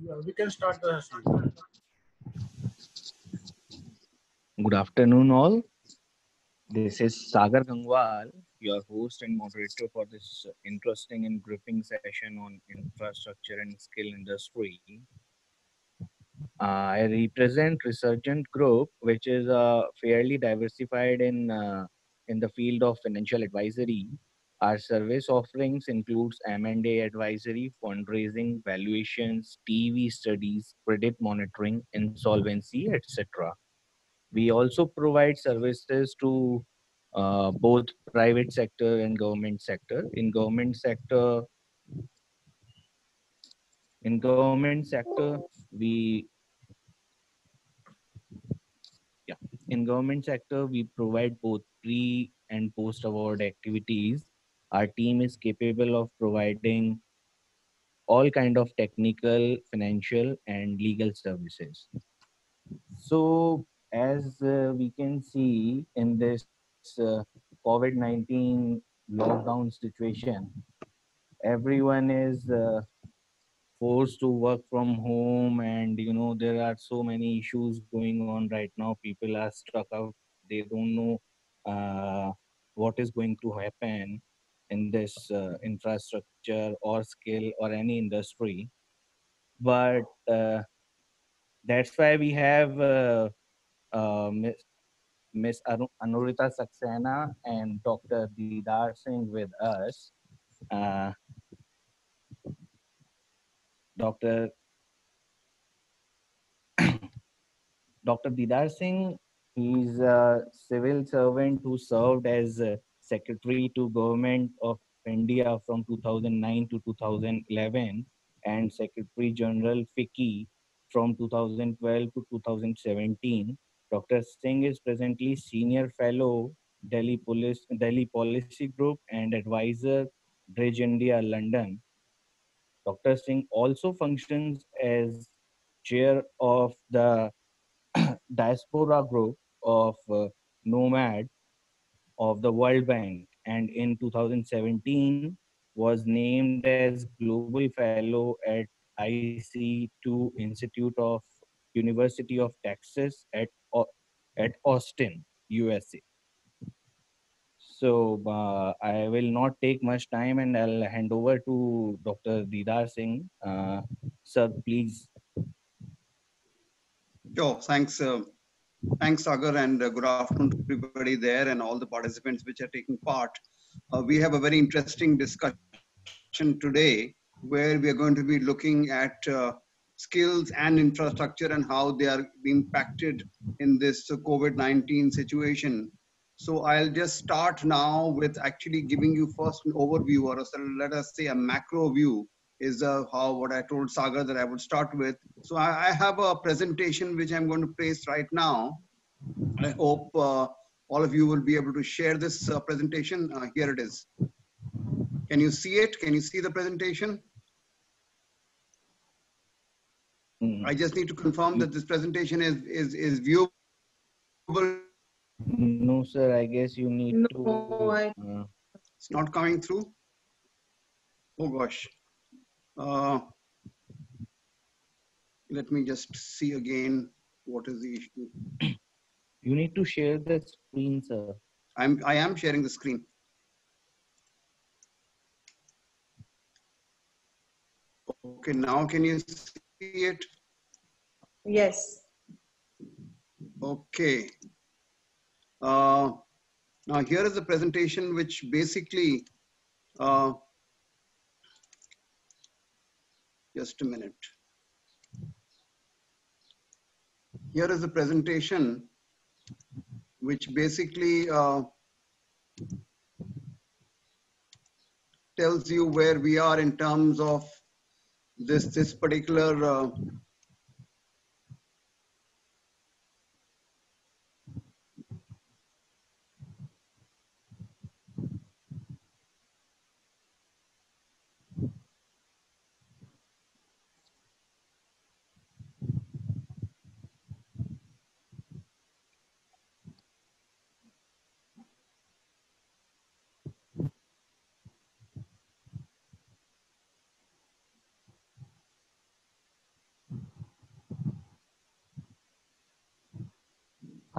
We can start the session. Good afternoon, all. This is Sagar Gangwal, your host and moderator for this interesting and gripping session on infrastructure and skill industry. I represent Resurgent Group, which is fairly diversified in the field of financial advisory. Our service offerings includes M&A advisory, fundraising, valuations, TV studies, credit monitoring, insolvency, etc. We also provide services to both private sector and government sector. In government sector, we yeah, in government sector we provide both pre and post award activities. Our team is capable of providing all kind of technical, financial, and legal services. So, as we can see in this COVID 19 lockdown situation, everyone is forced to work from home, and there are so many issues going on right now. People are stuck out, they don't know what is going to happen in this infrastructure or skill or any industry. But that's why we have Miss Anurita Saxena and Dr. Didar Singh with us. Uh, Dr. Dr. Didar Singh, he's a civil servant who served as Secretary to Government of India from 2009 to 2011 and Secretary General FICCI from 2012 to 2017. Dr. Singh is presently Senior Fellow, Delhi Policy Group, and Advisor, Bridge India, London. Dr. Singh also functions as Chair of the diaspora group of Nomad of the World Bank, and in 2017 was named as Global Fellow at IC2 Institute of University of Texas at Austin, USA. So I will not take much time and I'll hand over to Dr. Didar Singh. Sir, please. Sure. Thanks, Sagar, and good afternoon to everybody there and all the participants which are taking part. We have a very interesting discussion today where we are going to be looking at skills and infrastructure and how they are being impacted in this COVID-19 situation. So I'll just start now with actually giving you first an overview, or let us say a macro view is how what I told Sagar that I would start with. So I have a presentation which I'm going to place right now. I hope all of you will be able to share this presentation. Here it is. Can you see it? Can you see the presentation? I just need to confirm that this presentation is viewable. No, sir. I guess you need to. It's not coming through. Oh gosh. Let me just see again. What is the issue? You need to share the screen, sir. I am sharing the screen. Okay, now can you see it? Yes. Okay. Now here is a presentation which basically, just a minute. Here is a presentation which basically tells you where we are in terms of this particular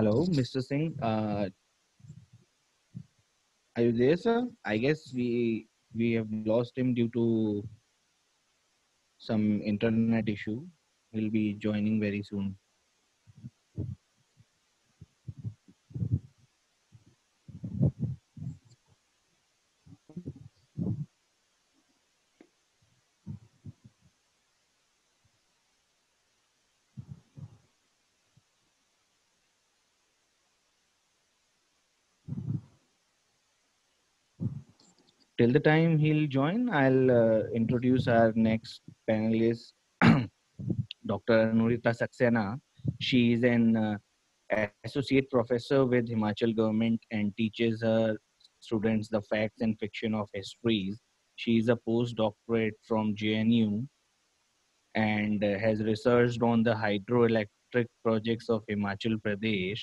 Hello, Mr. Singh. Are you there, sir? I guess we have lost him due to some internet issue. He'll be joining very soon. Till the time he'll join, I'll introduce our next panelist, Dr. Anurita Saxena. She is an associate professor with Himachal government and teaches her students the facts and fiction of histories. She is a postdoctorate from JNU and has researched on the hydroelectric projects of Himachal Pradesh.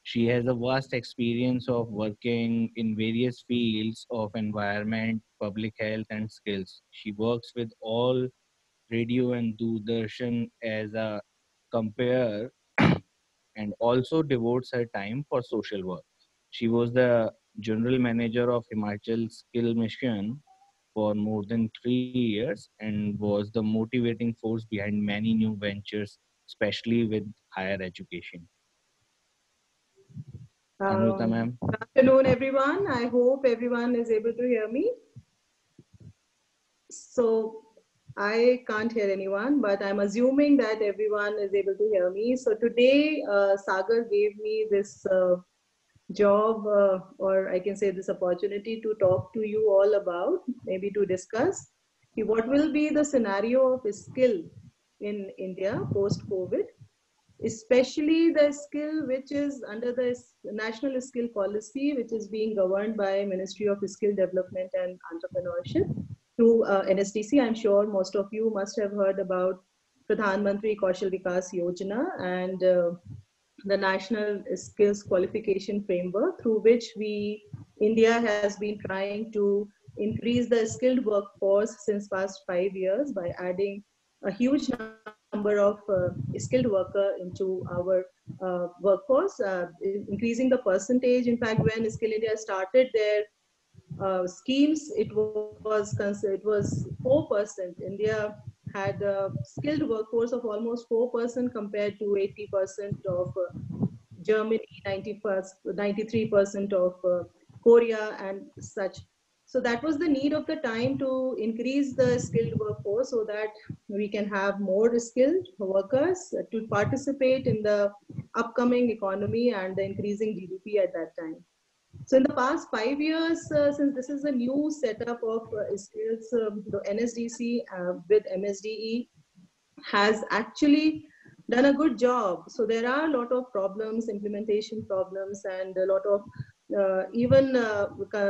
She has a vast experience of working in various fields of environment, public health, and skills. She works with all radio and Doordarshan as a compare and also devotes her time for social work. She was the general manager of Himachal Skill Mission for more than 3 years and was the motivating force behind many new ventures, especially with higher education. Anurita, ma'am. Good afternoon, everyone. I hope everyone is able to hear me. So I can't hear anyone, but I'm assuming that everyone is able to hear me. So today, Sagar gave me this job, or I can say this opportunity to talk to you all about, maybe to discuss what will be the scenario of skill in India post-COVID, especially the skill which is under the national skill policy, which is being governed by Ministry of Skill Development and Entrepreneurship through NSDC. I'm sure most of you must have heard about Pradhan Mantri Kaushal Vikas Yojana and the National Skills Qualification Framework, through which India has been trying to increase the skilled workforce since past 5 years by adding a huge number of skilled worker into our workforce, increasing the percentage. In fact, when Skill India started their schemes, it was 4%. India had a skilled workforce of almost 4% compared to 80% of Germany, 93% of Korea and such. So that was the need of the time to increase the skilled workforce so that we can have more skilled workers to participate in the upcoming economy and the increasing GDP at that time. So in the past 5 years, since this is a new setup of skills, the NSDC with MSDE has actually done a good job. So there are a lot of problems, implementation problems, and a lot of even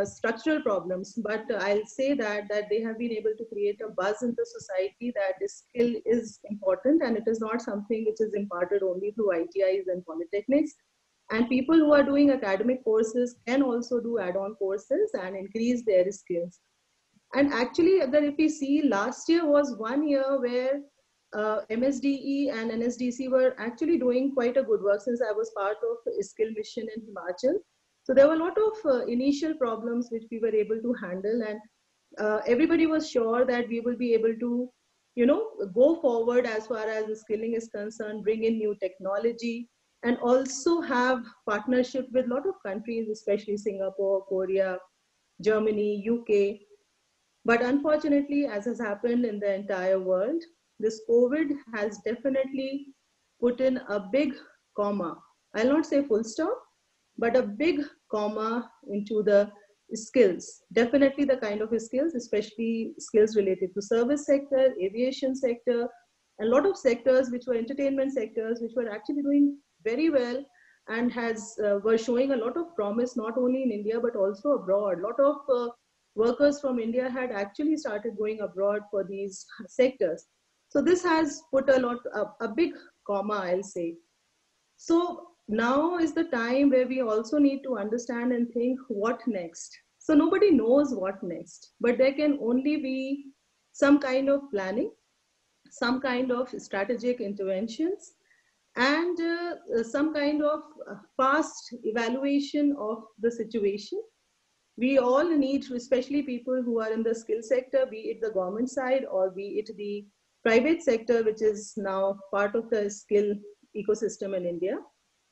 structural problems. But I'll say that they have been able to create a buzz in the society that this skill is important and it is not something which is imparted only through ITIs and polytechnics. And people who are doing academic courses can also do add-on courses and increase their skills. And actually, if we see, last year was 1 year where MSDE and NSDC were actually doing quite a good work, since I was part of Skill Mission in Himachal. So there were a lot of initial problems which we were able to handle, and everybody was sure that we will be able to, go forward as far as the skilling is concerned, bring in new technology, and also have partnership with a lot of countries, especially Singapore, Korea, Germany, UK. But unfortunately, as has happened in the entire world, this COVID has definitely put in a big comma. I'll not say full stop, but a big comma into the skills. Definitely the kind of skills, especially skills related to service sector, aviation sector, a lot of sectors which were entertainment sectors, which were actually doing very well and were showing a lot of promise, not only in India, but also abroad. A lot of workers from India had actually started going abroad for these sectors. So this has put a big comma, I'll say. So now is the time where we also need to understand and think what next. So nobody knows what next, but there can only be some kind of planning, some kind of strategic interventions, and some kind of fast evaluation of the situation. We all need to, especially people who are in the skill sector, be it the government side or be it the private sector, which is now part of the skill ecosystem in India,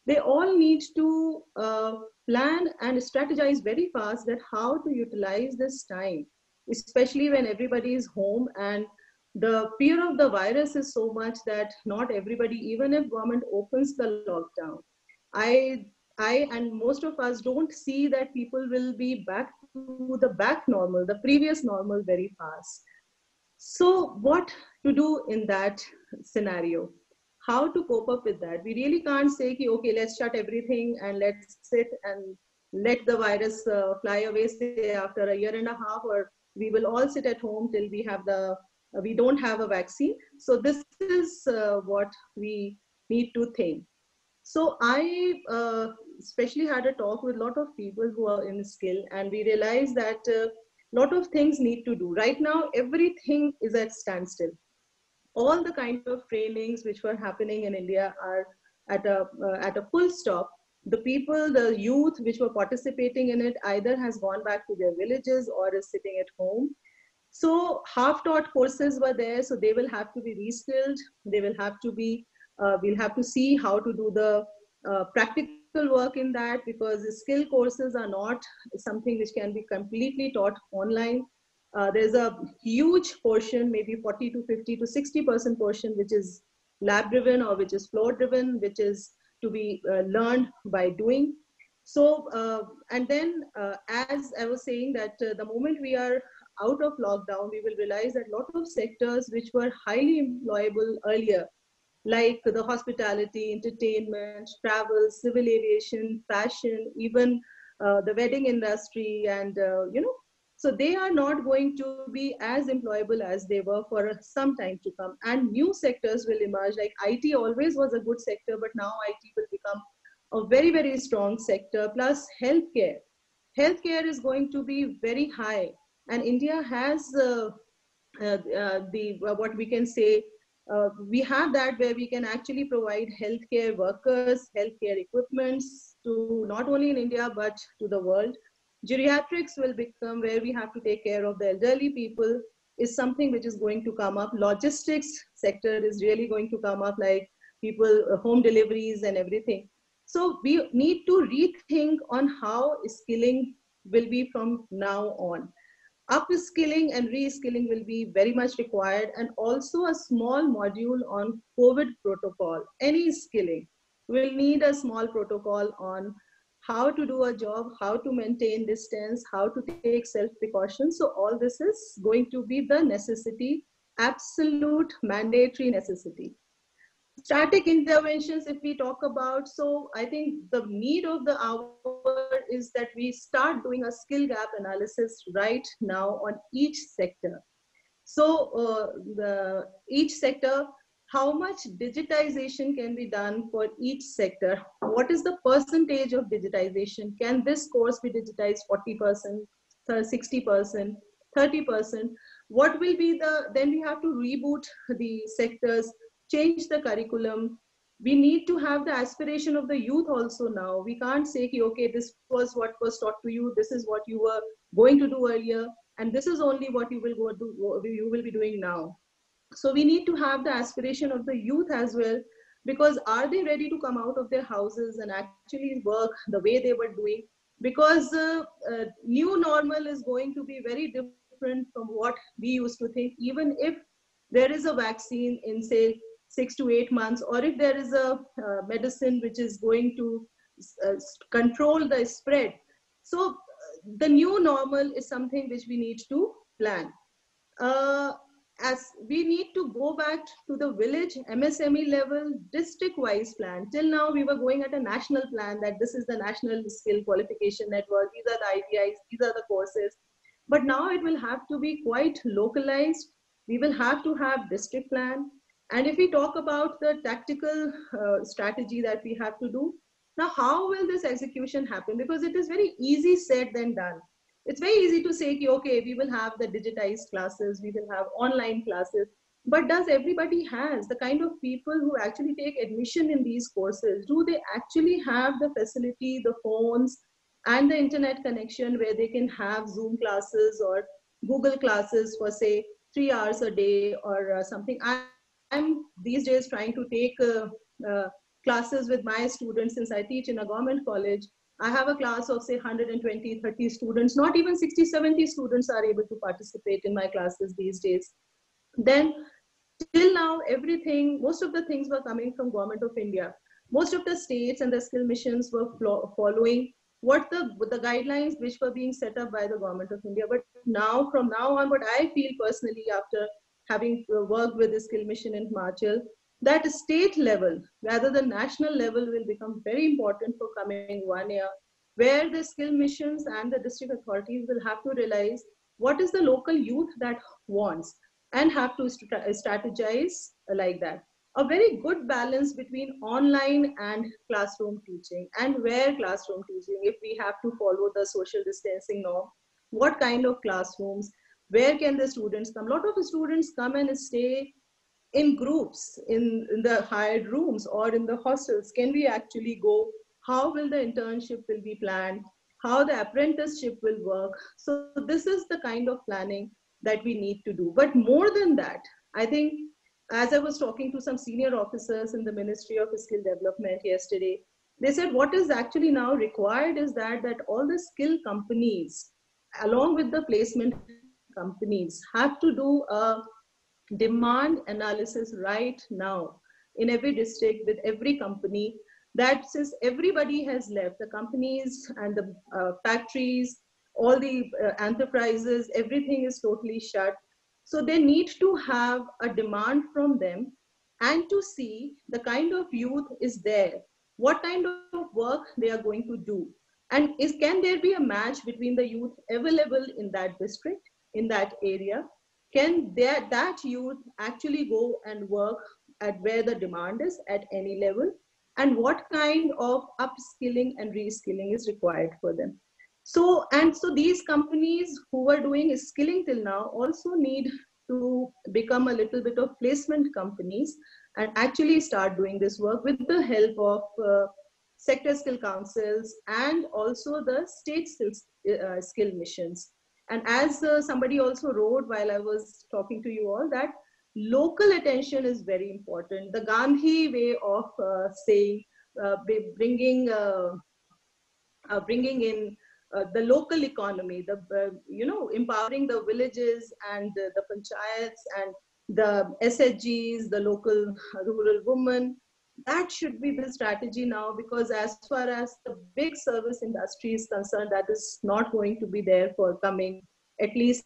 they all need to plan and strategize very fast that how to utilize this time, especially when everybody is home and the fear of the virus is so much that not everybody, even if government opens the lockdown, I I and most of us don't see that people will be back to the back normal, the previous normal very fast. So what to do in that scenario? How to cope up with that? We really can't say, ki, okay, let's shut everything and let's sit and let the virus fly away, say after a year and a half, or we will all sit at home till we don't have a vaccine. So this is what we need to think. So I especially had a talk with a lot of people who are in skill, and we realized that a lot of things need to do. Right now, everything is at standstill. All the kind of trainings which were happening in India are at a full stop. The people, the youth which were participating in it either has gone back to their villages or is sitting at home. So half-taught courses were there, so they will have to be reskilled. They will have to be, we'll have to see how to do the practical work in that, because the skill courses are not something which can be completely taught online. There's a huge portion, maybe 40 to 50 to 60% portion, which is lab driven or which is floor driven, which is to be learned by doing. So, and then as I was saying that the moment we are out of lockdown, we will realize that a lot of sectors which were highly employable earlier, like the hospitality, entertainment, travel, civil aviation, fashion, even the wedding industry, and so they are not going to be as employable as they were for some time to come. And new sectors will emerge, like IT always was a good sector, but now IT will become a very, very strong sector, plus healthcare. Healthcare is going to be very high. And India has what we can say, we have that where we can actually provide healthcare workers, healthcare equipments to not only in India, but to the world. Geriatrics will become where we have to take care of the elderly people is something which is going to come up. Logistics sector is really going to come up, like people, home deliveries and everything. So we need to rethink on how skilling will be from now on. Upskilling and reskilling will be very much required, and also a small module on COVID protocol. Any skilling will need a small protocol on how to do a job, how to maintain distance, how to take self-precautions. So all this is going to be the necessity, absolute mandatory necessity. Static interventions, if we talk about, so I think the need of the hour is that we start doing a skill gap analysis right now on each sector. So each sector, how much digitization can be done for each sector? What is the percentage of digitization? Can this course be digitized 40%, 60%, 30%? What will be then we have to reboot the sectors, change the curriculum. We need to have the aspiration of the youth also now. We can't say, okay, this was what was taught to you, this is what you were going to do earlier, and this is only what you will be doing now. So we need to have the aspiration of the youth as well, because are they ready to come out of their houses and actually work the way they were doing? Because new normal is going to be very different from what we used to think. Even if there is a vaccine in, say, 6 to 8 months, or if there is a medicine which is going to control the spread. So the new normal is something which we need to plan. As we need to go back to the village, MSME level, district-wise plan. Till now, we were going at a national plan that this is the National Skill Qualification Network, these are the ITIs, these are the courses. But now it will have to be quite localized. We will have to have district plan. And if we talk about the tactical strategy that we have to do, now how will this execution happen? Because it is very easy said than done. It's very easy to say, okay, we will have the digitized classes, we will have online classes. But does everybody has the kind of people who actually take admission in these courses? Do they actually have the facility, the phones, and the internet connection where they can have Zoom classes or Google classes for say 3 hours a day or something? I'm these days trying to take classes with my students since I teach in a government college. I have a class of say 120, 30 students. Not even 60, 70 students are able to participate in my classes these days. Then till now, everything, most of the things were coming from Government of India. Most of the states and the skill missions were following what the guidelines which were being set up by the Government of India. But now, from now on, what I feel personally after having worked with the skill mission in Himachal, that state level rather than national level will become very important for coming 1 year, where the skill missions and the district authorities will have to realize what is the local youth that wants and have to strategize like that. A very good balance between online and classroom teaching, and where classroom teaching, if we have to follow the social distancing norm, what kind of classrooms, where can the students come? A lot of students come and stay in groups in the hired rooms or in the hostels. Can we actually go? How will the internship will be planned? How the apprenticeship will work? So this is the kind of planning that we need to do. But more than that, I think, as I was talking to some senior officers in the Ministry of Skill Development yesterday, they said what is actually now required is that all the skill companies, along with the placement companies, have to do a demand analysis right now in every district with every company, that since everybody has left, the companies and the factories, all the enterprises, everything is totally shut. So they need to have a demand from them and to see the kind of youth is there, what kind of work they are going to do. And can there be a match between the youth available in that district, in that area? Can that youth actually go and work at where the demand is at any level? And what kind of upskilling and reskilling is required for them? So these companies who are doing skilling till now also need to become a little bit of placement companies and actually start doing this work with the help of sector skill councils and also the state skill missions. And as somebody also wrote while I was talking to you all, that local attention is very important. The Gandhi way of saying, bringing in the local economy, empowering the villages and the panchayats and the SHGs, the local rural women. That should be the strategy now, because as far as the big service industry is concerned, that is not going to be there for coming at least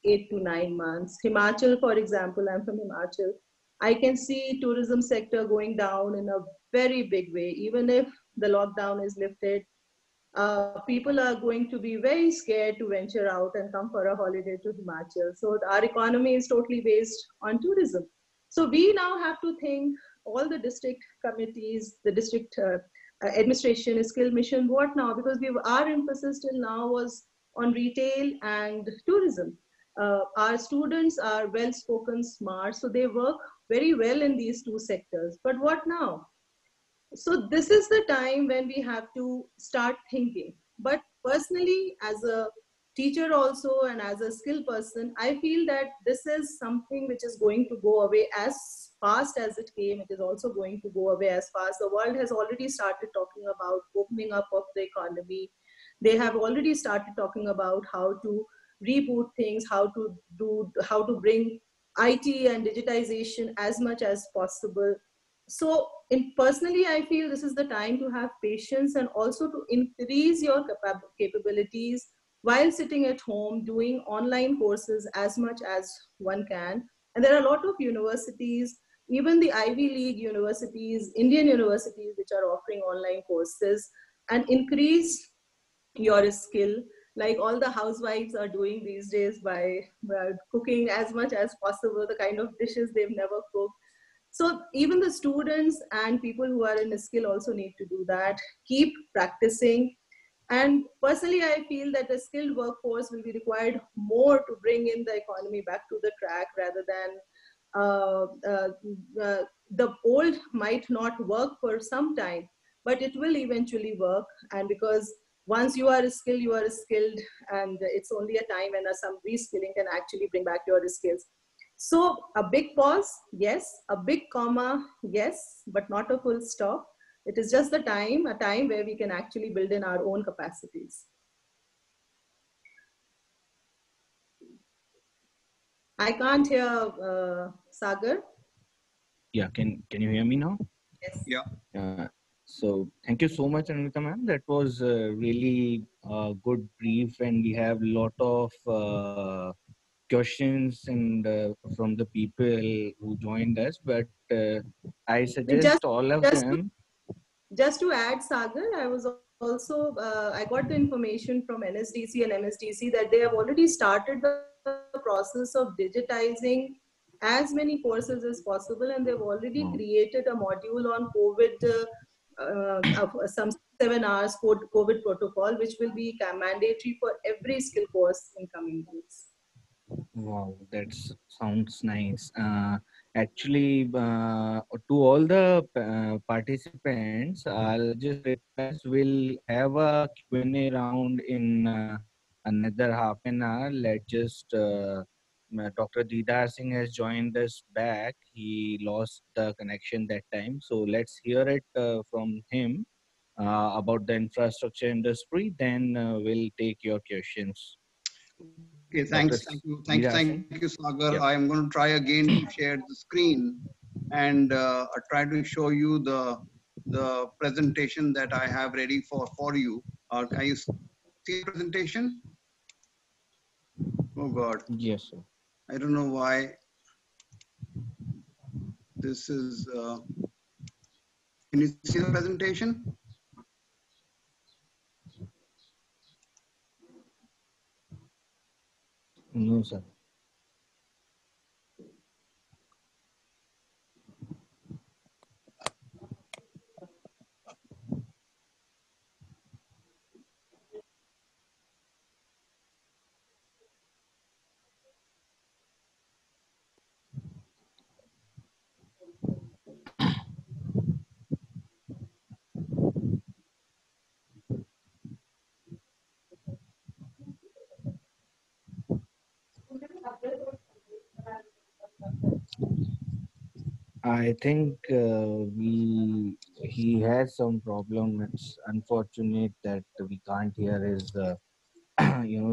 8 to 9 months. Himachal, for example, I'm from Himachal. I can see tourism sector going down in a very big way. Even if the lockdown is lifted, people are going to be very scared to venture out and come for a holiday to Himachal. So our economy is totally based on tourism. So we now have to think, all the district committees, the district administration, skill mission, what now? Because our emphasis till now was on retail and tourism. Our students are well-spoken, smart, so they work very well in these two sectors. But what now? So this is the time when we have to start thinking. But personally, as a teacher also and as a skill person, I feel that this is something which is going to go away as fast as it came. It is also going to go away as fast. The world has already started talking about opening up of the economy. They have already started talking about how to reboot things, how to bring IT and digitization as much as possible. So personally, I feel this is the time to have patience and also to increase your capabilities while sitting at home, doing online courses as much as one can. And there are a lot of universities, even the Ivy League universities, Indian universities, which are offering online courses, and increase your skill, like all the housewives are doing these days by cooking as much as possible, the kind of dishes they've never cooked. So even the students and people who are in a skill also need to do that, keep practicing. And personally, I feel that the skilled workforce will be required more to bring in the economy back to the track rather than uh, uh, the old might not work for some time, but it will eventually work. And because once you are skilled, you are skilled, and it's only a time when some reskilling can actually bring back your skills. So a big pause, yes. A big comma, yes, but not a full stop. It is just a time where we can actually build in our own capacities. I can't hear Sagar. Yeah, can you hear me now? Yes. Yeah. So thank you so much, Anvita ma'am. That was really a good brief, and we have a lot of questions and from the people who joined us. But I Just, suggest all of just to them. Just to add, Sagar, I was also, I got the information from NSDC and MSDC that they have already started the process of digitizing as many courses as possible, and they've already Wow. created a module on COVID, of some 7 hours COVID protocol, which will be mandatory for every skill course in coming months. Wow, that sounds nice. Actually, to all the participants, I'll just request we'll have a Q&A round in another half an hour. Let's just, Dr. Didar Singh has joined us back. He lost the connection that time. So let's hear it from him about the infrastructure industry. Then we'll take your questions. Okay, Dr. Didar Singh? thank you, Sagar. Yep. I am going to try again to share the screen and try to show you the presentation that I have ready for you. Can you see the presentation? Oh God, Yes, sir. I don't know why this is. Can you see the presentation? No, sir. I think he has some problem. It's unfortunate that we can't hear his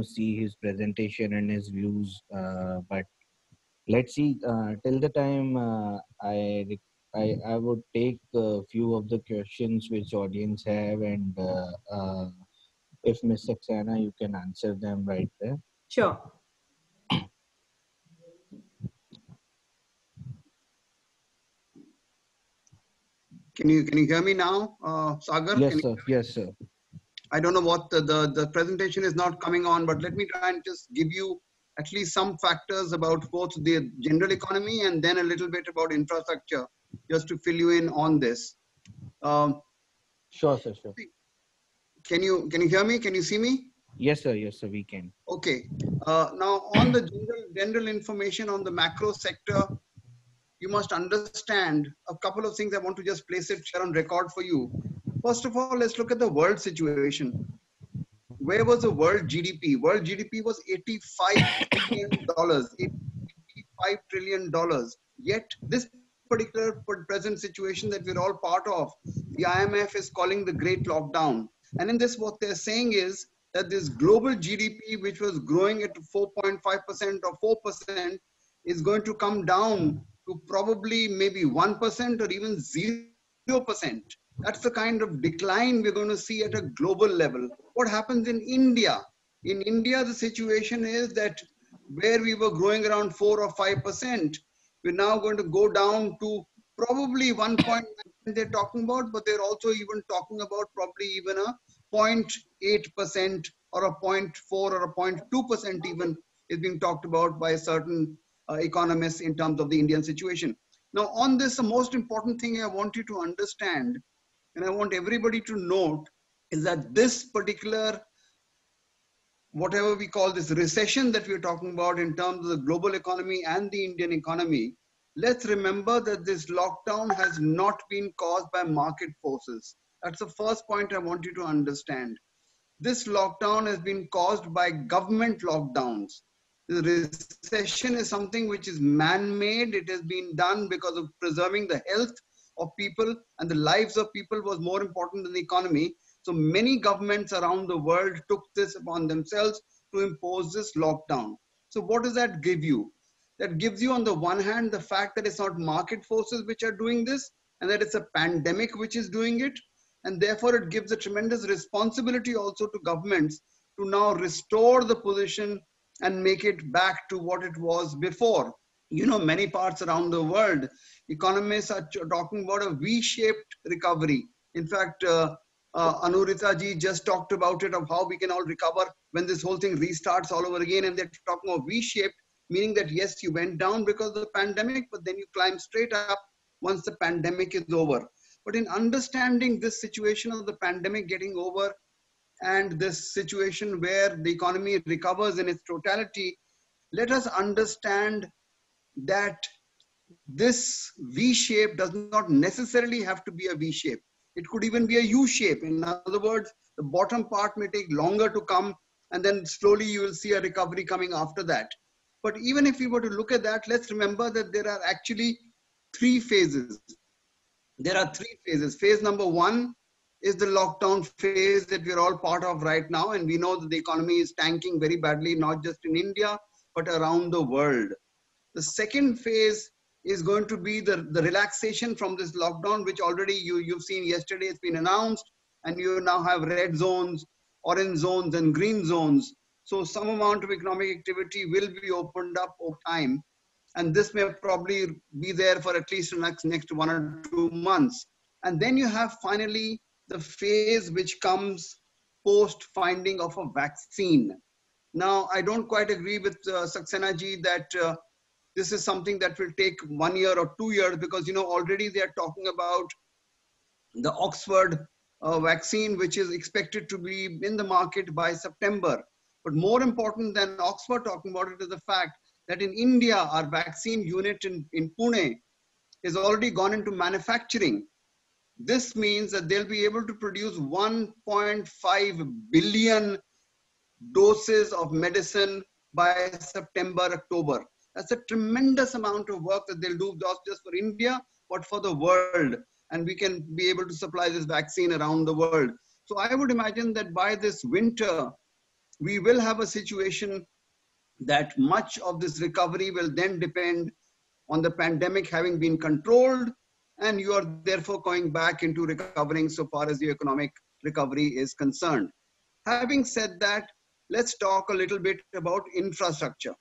see his presentation and his views. But let's see. Till the time I would take a few of the questions which audience have, and if Miss Saxena, you can answer them right there. Sure. Can you hear me now, Sagar? Yes, Can you sir. Yes, sir. I don't know what the presentation is not coming on, but let me try and just give you at least some factors about both the general economy and then a little bit about infrastructure, just to fill you in on this. Sure, sir. Sure. Can you hear me? Can you see me? Yes, sir. Yes, sir. We can. Okay. Now on the general information on the macro sector, you must understand a couple of things. I want to just place it here on record for you. First of all, let's look at the world situation. Where was the world GDP? World GDP was $85 trillion. $85 trillion. Yet this particular present situation that we're all part of, the IMF is calling the Great Lockdown. And in this, what they're saying is that this global GDP, which was growing at 4.5% or 4%, is going to come down to probably maybe 1% or even 0%. That's the kind of decline we're going to see at a global level. What happens in India? In India, the situation is that where we were growing around 4 or 5%, we're now going to go down to probably 1.9 they're talking about, but they're also even talking about probably even a 0.8% or a 0.4 or a 0.2% even is being talked about by certain economists in terms of the Indian situation. Now on this, the most important thing I want you to understand, and I want everybody to note, is that this particular, whatever we call this recession that we're talking about in terms of the global economy and the Indian economy, let's remember that this lockdown has not been caused by market forces. That's the first point I want you to understand. This lockdown has been caused by government lockdowns. The recession is something which is man-made. It has been done because of preserving the health of people, and the lives of people was more important than the economy. So many governments around the world took this upon themselves to impose this lockdown. So what does that give you? That gives you, on the one hand, the fact that it's not market forces which are doing this, and that it's a pandemic which is doing it. And therefore, it gives a tremendous responsibility also to governments to now restore the position and make it back to what it was before. You know, many parts around the world, economists are talking about a V-shaped recovery. In fact, Anurita ji just talked about it, of how we can all recover when this whole thing restarts all over again. And they're talking of V-shaped, meaning that yes, you went down because of the pandemic, but then you climb straight up once the pandemic is over. But in understanding this situation of the pandemic getting over and this situation where the economy recovers in its totality, let us understand that this V-shape does not necessarily have to be a V-shape. It could even be a U-shape. In other words, the bottom part may take longer to come, and then slowly you will see a recovery coming after that. But even if we were to look at that, let's remember that there are actually three phases. There are three phases. Phase number one is the lockdown phase that we're all part of right now. And we know that the economy is tanking very badly, not just in India, but around the world. The second phase is going to be the relaxation from this lockdown, which already you've seen yesterday, it's been announced, and you now have red zones, orange zones, and green zones. So some amount of economic activity will be opened up over time. And this may probably be there for at least the next 1 or 2 months. And then you have finally the phase which comes post finding of a vaccine. Now, I don't quite agree with Saxena ji that this is something that will take 1 year or 2 years, because, you know, already they are talking about the Oxford vaccine, which is expected to be in the market by September. But more important than Oxford talking about it is the fact that in India, our vaccine unit in Pune is already gone into manufacturing. This means that they'll be able to produce 1.5 billion doses of medicine by September, October. That's a tremendous amount of work that they'll do, not just for India, but for the world. And we can be able to supply this vaccine around the world. So I would imagine that by this winter, we will have a situation that much of this recovery will then depend on the pandemic having been controlled, and you are therefore going back into recovering so far as the economic recovery is concerned. Having said that, let's talk a little bit about infrastructure.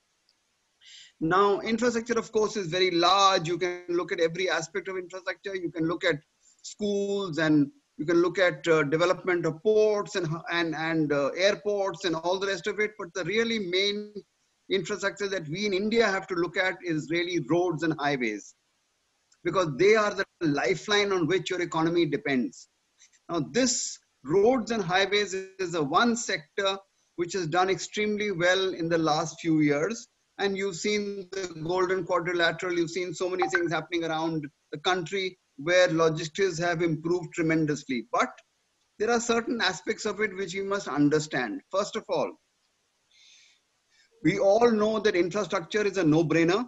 Now, infrastructure, of course, is very large. You can look at every aspect of infrastructure. You can look at schools, and you can look at development of ports and airports and all the rest of it. But the really main infrastructure that we in India have to look at is really roads and highways, because they are the lifeline on which your economy depends. Now, this roads and highways is the one sector which has done extremely well in the last few years. And you've seen the Golden Quadrilateral, you've seen so many things happening around the country where logistics have improved tremendously. But there are certain aspects of it which you must understand. First of all, we all know that infrastructure is a no-brainer.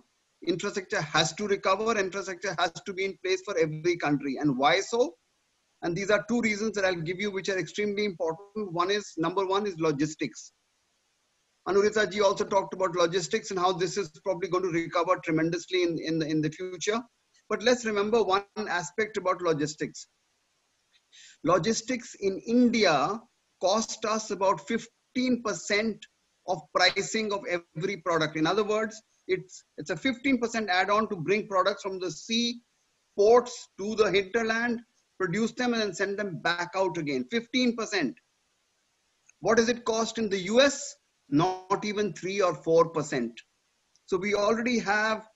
Infrastructure has to recover. Infrastructure has to be in place for every country. And why so? And these are two reasons that I'll give you, which are extremely important. Number one is logistics. Anurita ji also talked about logistics and how this is probably going to recover tremendously in the future. But let's remember one aspect about logistics. Logistics in India cost us about 15% of pricing of every product. In other words, it's a 15% add-on to bring products from the sea, ports to the hinterland, produce them and then send them back out again. 15%. What does it cost in the US? Not even 3 or 4%. So we already have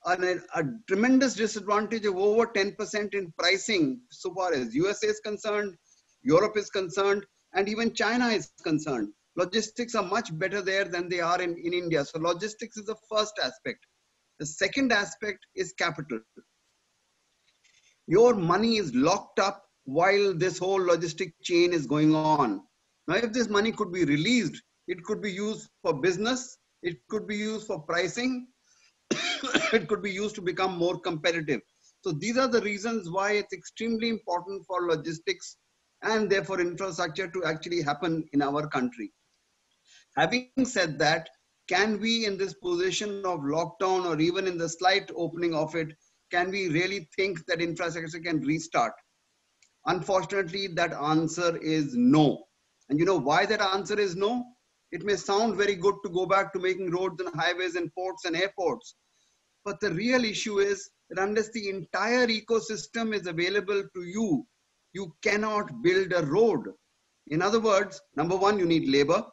a tremendous disadvantage of over 10% in pricing so far as USA is concerned, Europe is concerned, and even China is concerned. Logistics are much better there than they are in India. So logistics is the first aspect. The second aspect is capital. Your money is locked up while this whole logistic chain is going on. Now, if this money could be released, it could be used for business, it could be used for pricing, it could be used to become more competitive. So these are the reasons why it's extremely important for logistics and therefore infrastructure to actually happen in our country. Having said that, can we in this position of lockdown or even in the slight opening of it, can we really think that infrastructure can restart? Unfortunately, that answer is no. And you know why that answer is no? It may sound very good to go back to making roads and highways and ports and airports. But the real issue is that unless the entire ecosystem is available to you, you cannot build a road. In other words, number one, you need labor.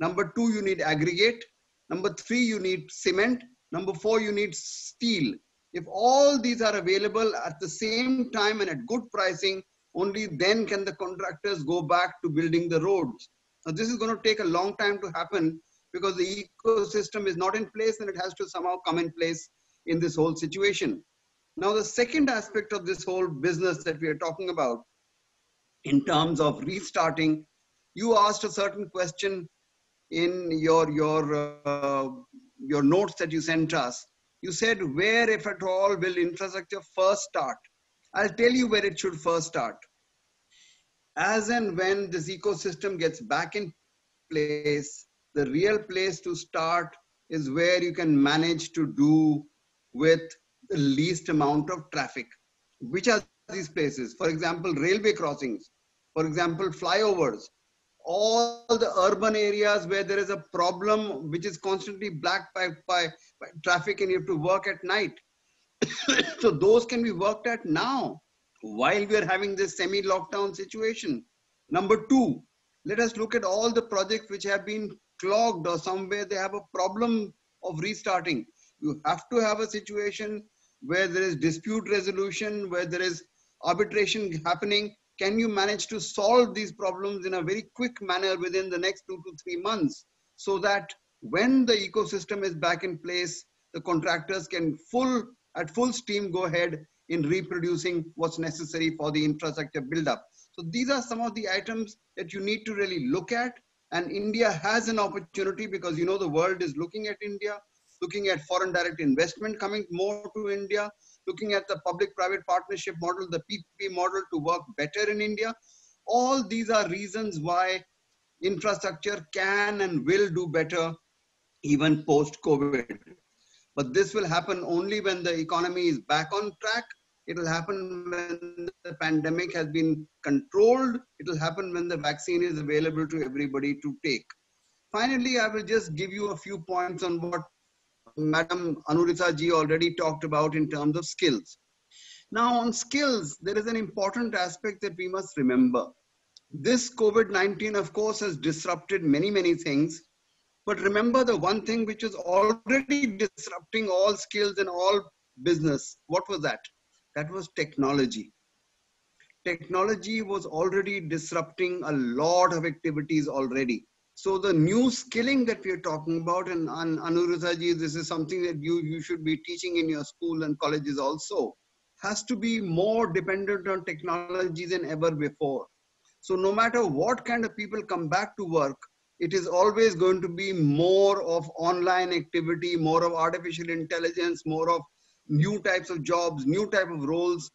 Number two, you need aggregate. Number three, you need cement. Number four, you need steel. If all these are available at the same time and at good pricing, only then can the contractors go back to building the roads. Now, this is going to take a long time to happen because the ecosystem is not in place and it has to somehow come in place in this whole situation. Now, the second aspect of this whole business that we are talking about in terms of restarting, you asked a certain question in your notes that you sent us. You said, where, if at all, will infrastructure first start? I'll tell you where it should first start. As and when this ecosystem gets back in place, the real place to start is where you can manage to do with the least amount of traffic. Which are these places? For example, railway crossings, for example, flyovers, all the urban areas where there is a problem which is constantly blocked by traffic and you have to work at night. So those can be worked at now while we are having this semi-lockdown situation. Number two, let us look at all the projects which have been clogged or somewhere they have a problem of restarting. You have to have a situation where there is dispute resolution, where there is arbitration happening. Can you manage to solve these problems in a very quick manner within the next 2 to 3 months so that when the ecosystem is back in place, the contractors can at full steam go ahead in reproducing what's necessary for the infrastructure build-up. So these are some of the items that you need to really look at. And India has an opportunity because, you know, the world is looking at India, looking at foreign direct investment coming more to India, looking at the public-private partnership model, the PPP model to work better in India. All these are reasons why infrastructure can and will do better even post-COVID. But this will happen only when the economy is back on track. It will happen when the pandemic has been controlled. It will happen when the vaccine is available to everybody to take. Finally, I will just give you a few points on what Madam Anuritha ji already talked about in terms of skills. Now on skills, there is an important aspect that we must remember. This COVID-19, of course, has disrupted many things. But remember the one thing which is already disrupting all skills and all business. What was that? That was technology. Technology was already disrupting a lot of activities already. So the new skilling that we are talking about, and Anuritha ji, this is something that you should be teaching in your school and colleges also, has to be more dependent on technology than ever before. So no matter what kind of people come back to work, it is always going to be more of online activity, more of artificial intelligence, more of new types of jobs, new type of roles,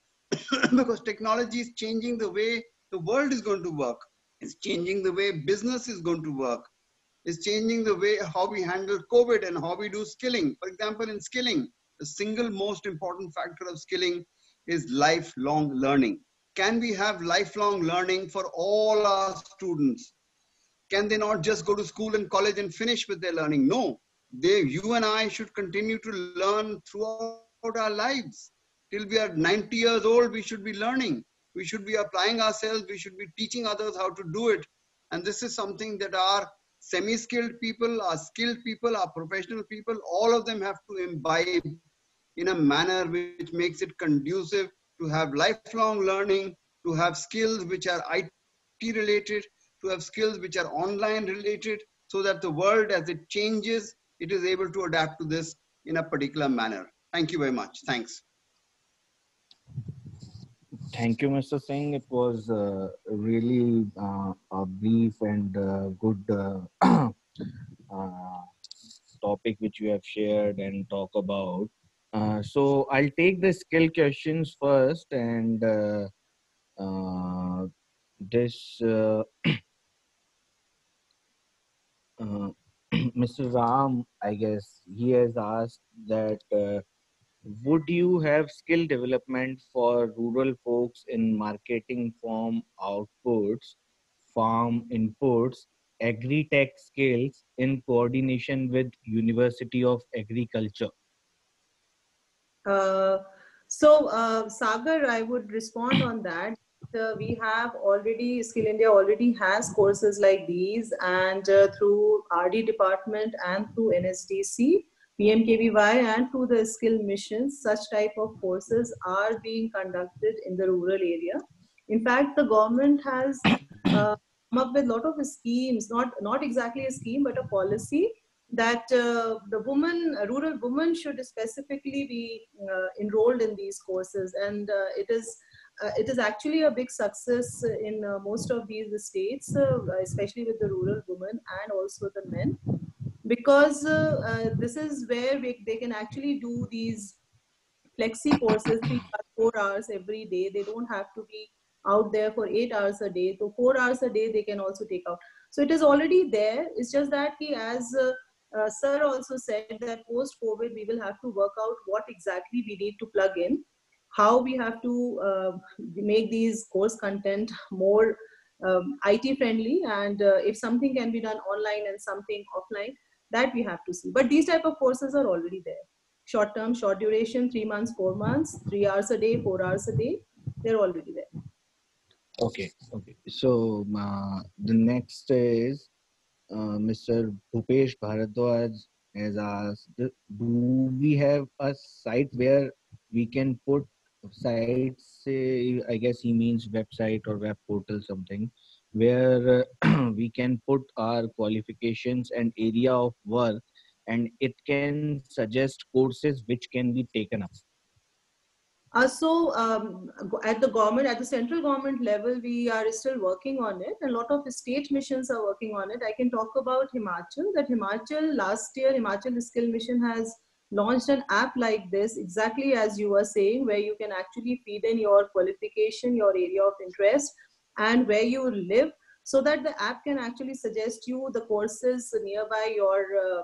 because technology is changing the way the world is going to work. It's changing the way business is going to work. It's changing the way how we handle COVID and how we do skilling. For example, in skilling, the single most important factor of skilling is lifelong learning. Can we have lifelong learning for all our students? Can they not just go to school and college and finish with their learning? No, you and I should continue to learn throughout our lives. Till we are 90 years old, we should be learning. We should be applying ourselves. We should be teaching others how to do it. And this is something that our semi-skilled people, our skilled people, our professional people, all of them have to imbibe in a manner which makes it conducive to have lifelong learning, to have skills which are IT related, to have skills which are online related, so that the world as it changes, it is able to adapt to this in a particular manner. Thank you very much. Thanks. Thank you, Mr. Singh. It was really a brief and good topic which you have shared and talk about. So I'll take the skill questions first, and this Mr. Ram, I guess he has asked that would you have skill development for rural folks in marketing farm outputs, farm inputs, agri-tech skills in coordination with University of Agriculture? Sagar, I would respond on that. We have already, Skill India already has courses like these, and through RD department and through NSDC, PMKVY, and through the skill missions, such type of courses are being conducted in the rural area. In fact, the government has come up with a lot of schemes, not exactly a scheme, but a policy that the rural women should specifically be enrolled in these courses, and it is actually a big success in most of these states, especially with the rural women and also the men, because this is where they can actually do these flexi courses 4 hours every day. They don't have to be out there for 8 hours a day. So 4 hours a day they can also take out. So it is already there. It's just that as Sir also said, that post-COVID we will have to work out what exactly we need to plug in, how we have to make these course content more IT friendly, and if something can be done online and something offline, that we have to see. But these type of courses are already there. Short term, short duration, 3 months, 4 months, 3 hours a day, 4 hours a day, they're already there. Okay. So the next is Mr. Bhupesh Bharadwaj has asked, do we have a site where we can put sites, say, I guess he means website or web portal something, where we can put our qualifications and area of work, and it can suggest courses which can be taken up? At the central government level, we are still working on it. A lot of state missions are working on it. I can talk about Himachal. Last year, Himachal Skill Mission has launched an app like this, exactly as you were saying, where you can actually feed in your qualification, your area of interest, and where you live, so that the app can actually suggest you the courses nearby your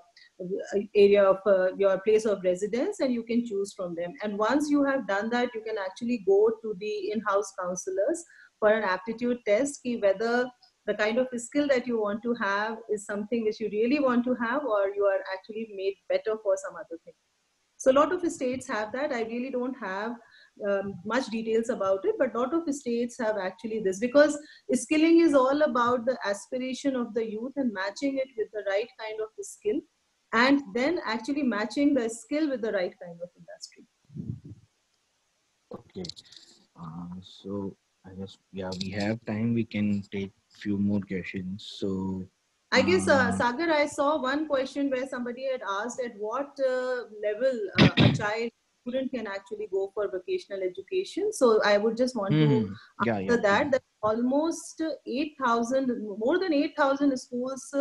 area of your place of residence, and you can choose from them. And once you have done that, you can actually go to the in-house counselors for an aptitude test, whether the kind of skill that you want to have is something which you really want to have, or you are actually made better for some other thing. So a lot of states have that. I really don't have much details about it, but a lot of states have actually this, because skilling is all about the aspiration of the youth and matching it with the right kind of skill, and then actually matching the skill with the right kind of industry. Okay. So I guess, yeah, we have time. We can take few more questions. So I guess, Sagar, I saw one question where somebody had asked at what level a student can actually go for vocational education. So I would just want to answer that almost 8,000, more than 8,000 schools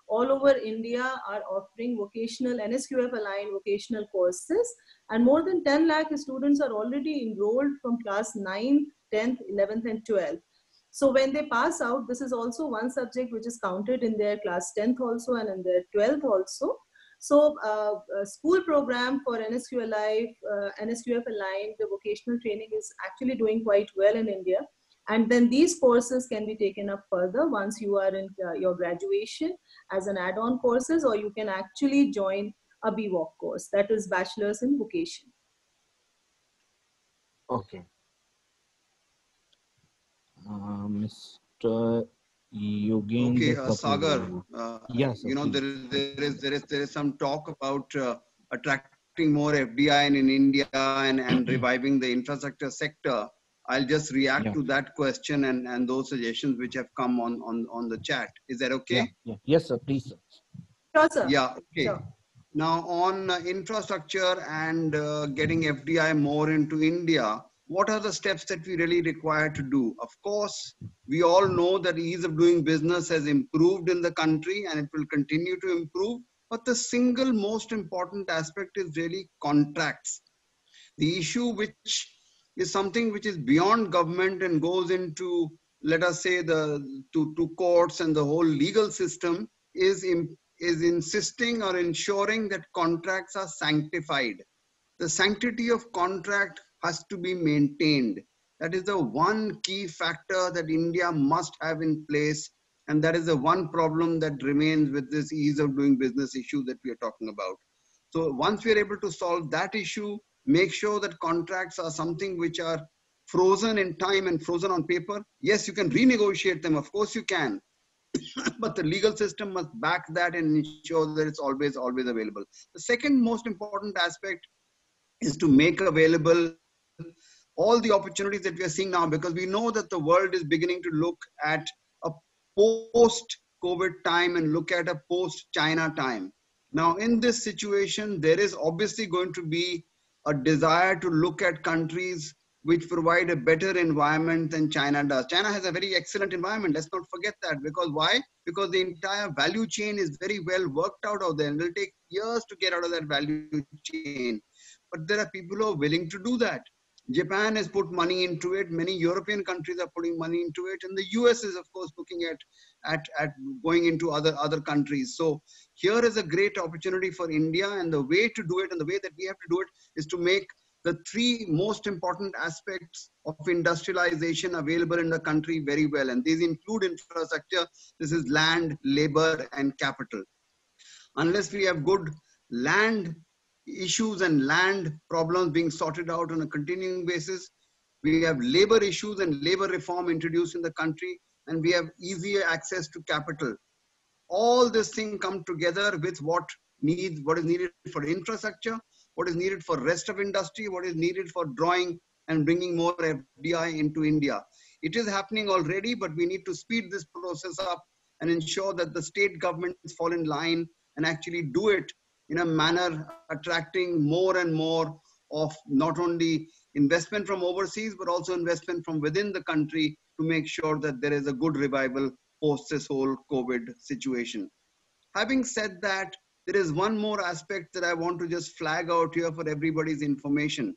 all over India are offering vocational NSQF aligned vocational courses, and more than 10 lakh students are already enrolled from class 9th, 10th, 11th and 12th. So when they pass out, this is also one subject which is counted in their class 10th also and in their 12th also. So a school program for NSQF aligned vocational training is actually doing quite well in India. And then these courses can be taken up further once you are in your graduation as an add-on courses, or you can actually join a BVOC course, that is Bachelor's in Vocation. Okay. Mr. Yogendra Okay, Sagar. Yes, you know, there is some talk about attracting more FDI in India and reviving the infrastructure sector. I'll just react to that question and those suggestions which have come on the chat. Is that okay? Yeah. Yes, sir. Please, sir. Sure, sir. Yeah. Okay. Sure. Now, on infrastructure and getting FDI more into India, what are the steps that we really require to do? Of course, we all know that ease of doing business has improved in the country and it will continue to improve. But the single most important aspect is really contracts. The issue which is something which is beyond government and goes into, let us say, to courts and the whole legal system is is insisting or ensuring that contracts are sanctified. The sanctity of contract has to be maintained. That is the one key factor that India must have in place, and that is the one problem that remains with this ease of doing business issue that we are talking about. So once we are able to solve that issue, make sure that contracts are something which are frozen in time and frozen on paper. Yes, you can renegotiate them, of course you can, but the legal system must back that and ensure that it's always available. The second most important aspect is to make available all the opportunities that we are seeing now, because we know that the world is beginning to look at a post COVID time and look at a post China time. Now, in this situation, there is obviously going to be a desire to look at countries which provide a better environment than China does. China has a very excellent environment. Let's not forget that. Because why? Because the entire value chain is very well worked out there, and it will take years to get out of that value chain. But there are people who are willing to do that. Japan has put money into it. Many European countries are putting money into it, and the US is, of course, looking at going into other countries. So here is a great opportunity for India, and the way to do it, and the way that we have to do it, is to make the three most important aspects of industrialization available in the country very well. And these include infrastructure. This is land, labor, and capital. Unless we have good land issues and land problems being sorted out on a continuing basis, we have labor issues and labor reform introduced in the country, and we have easier access to capital. All this thing come together with what is needed for infrastructure, what is needed for rest of industry, what is needed for drawing and bringing more FDI into India. It is happening already, but we need to speed this process up and ensure that the state governments fall in line and actually do it in a manner attracting more and more of not only investment from overseas, but also investment from within the country to make sure that there is a good revival post this whole COVID situation. Having said that, there is one more aspect that I want to just flag out here for everybody's information.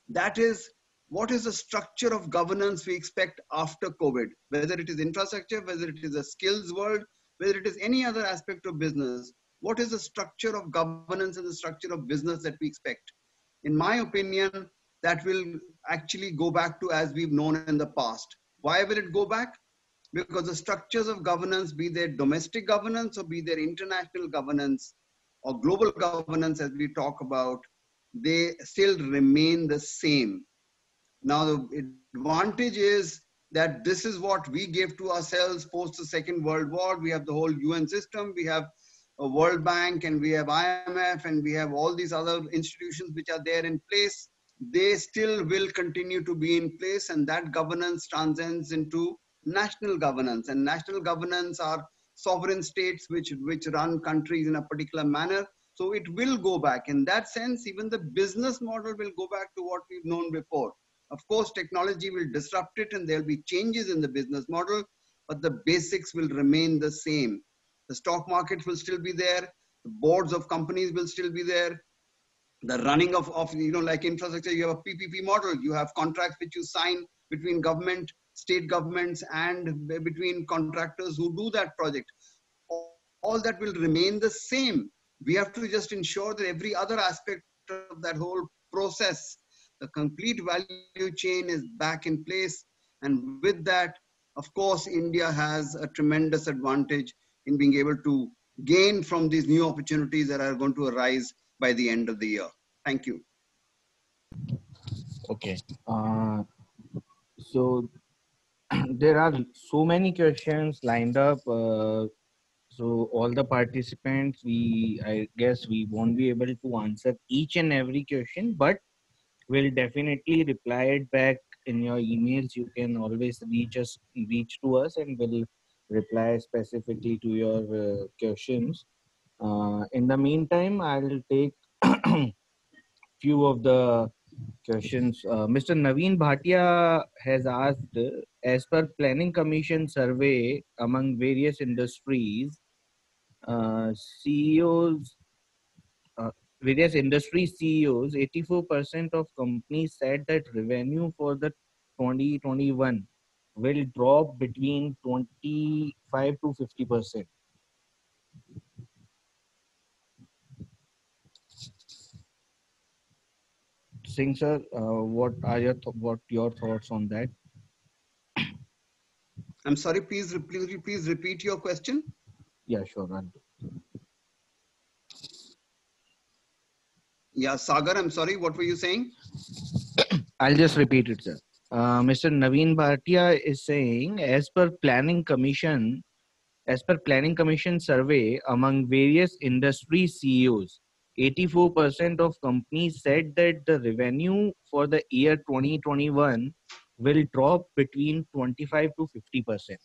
That is, what is the structure of governance we expect after COVID? Whether it is infrastructure, whether it is a skills world, whether it is any other aspect of business, what is the structure of governance and the structure of business that we expect? In my opinion, that will actually go back to as we've known in the past. Why will it go back? Because the structures of governance, be they domestic governance or be there international governance or global governance as we talk about, they still remain the same. Now, the advantage is that this is what we gave to ourselves post the Second World War. We have the whole UN system, we have a World Bank, and we have IMF, and we have all these other institutions which are there in place. They still will continue to be in place, and that governance transcends into national governance. And national governance are sovereign states which run countries in a particular manner. So it will go back. In that sense, even the business model will go back to what we've known before. Of course, technology will disrupt it and there'll be changes in the business model, but the basics will remain the same. The stock market will still be there. The boards of companies will still be there. The running of like infrastructure, you have a PPP model. You have contracts which you sign between government, state governments, and between contractors who do that project. All that will remain the same. We have to just ensure that every other aspect of that whole process, the complete value chain, is back in place. And with that, of course, India has a tremendous advantage in being able to gain from these new opportunities that are going to arise by the end of the year. Thank you. Okay. So there are so many questions lined up. So all the participants, I guess we won't be able to answer each and every question, but we'll definitely reply it back in your emails. You can always reach to us, and we'll reply specifically to your questions. In the meantime, I'll take few of the questions. Mr. Naveen Bhatia has asked, as per Planning Commission survey among various industries, CEOs, various industry CEOs, 84% of companies said that revenue for the 2021 will drop between 25 to 50%. Singh sir, what are your thoughts on that? I'm sorry, please repeat your question. Yeah, sure. I'll do. Yeah, Sagar, I'm sorry, what were you saying? I'll just repeat it, sir. Mr. Naveen Bhatia is saying, as per Planning Commission survey among various industry CEOs, 84% of companies said that the revenue for the year 2021 will drop between 25 to 50%.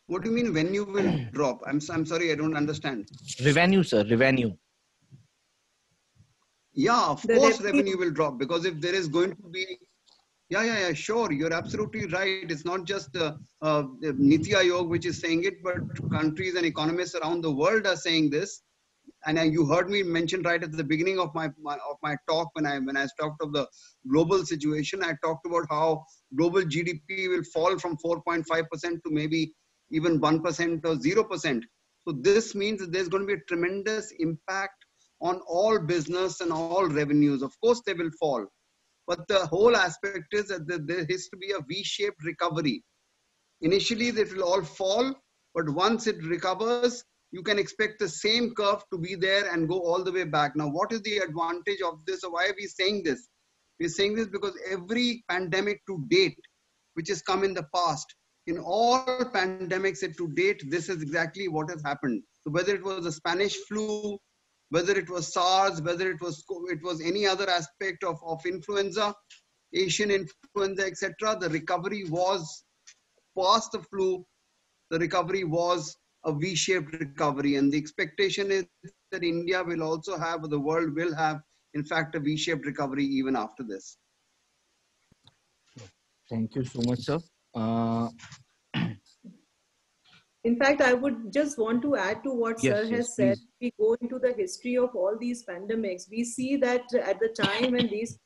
What do you mean when you will drop? I'm sorry, I don't understand. Revenue, sir, revenue. Yeah, of The course revenue. revenue will drop, because if there is going to be, yeah, sure, you're absolutely right. It's not just Niti Aayog which is saying it, but countries and economists around the world are saying this. And you heard me mention right at the beginning of my talk, when I talked of the global situation, I talked about how global GDP will fall from 4.5% to maybe even 1% or 0%. So this means that there's going to be a tremendous impact on all business and all revenues. Of course, they will fall. But the whole aspect is that there has to be a V-shaped recovery. Initially, it will all fall, but once it recovers, you can expect the same curve to be there and go all the way back. Now, what is the advantage of this, or why are we saying this? We're saying this because every pandemic to date, which has come in the past, in all pandemics to date, this is exactly what has happened. So whether it was the Spanish flu, whether it was SARS, whether it was any other aspect of influenza, Asian influenza, etc., the recovery was past the flu, the recovery was a V-shaped recovery. And the expectation is that India will also have, or the world will have, in fact, a V-shaped recovery even after this. Thank you so much, sir. In fact, I would just want to add to what Yes, Sir yes, has said. please. We go into the history of all these pandemics. We see that at the time when these